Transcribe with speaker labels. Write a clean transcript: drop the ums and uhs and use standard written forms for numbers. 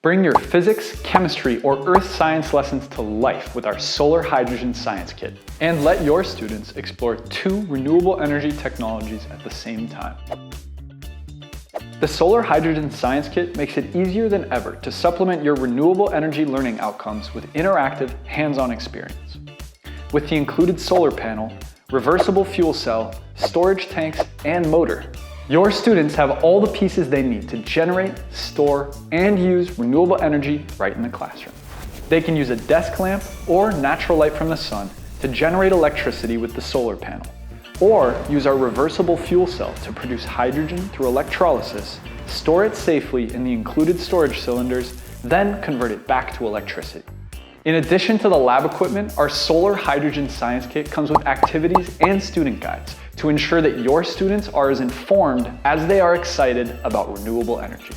Speaker 1: Bring your physics, chemistry, or earth science lessons to life with our Solar Hydrogen Science Kit. And let your students explore 2 renewable energy technologies at the same time. The Solar Hydrogen Science Kit makes it easier than ever to supplement your renewable energy learning outcomes with interactive, hands-on experience. With the included solar panel, reversible fuel cell, storage tanks, and motor, your students have all the pieces they need to generate, store, and use renewable energy right in the classroom. They can use a desk lamp or natural light from the sun to generate electricity with the solar panel, or use our reversible fuel cell to produce hydrogen through electrolysis, store it safely in the included storage cylinders, then convert it back to electricity. In addition to the lab equipment, our Solar Hydrogen Science Kit comes with activities and student guides to ensure that your students are as informed as they are excited about renewable energy.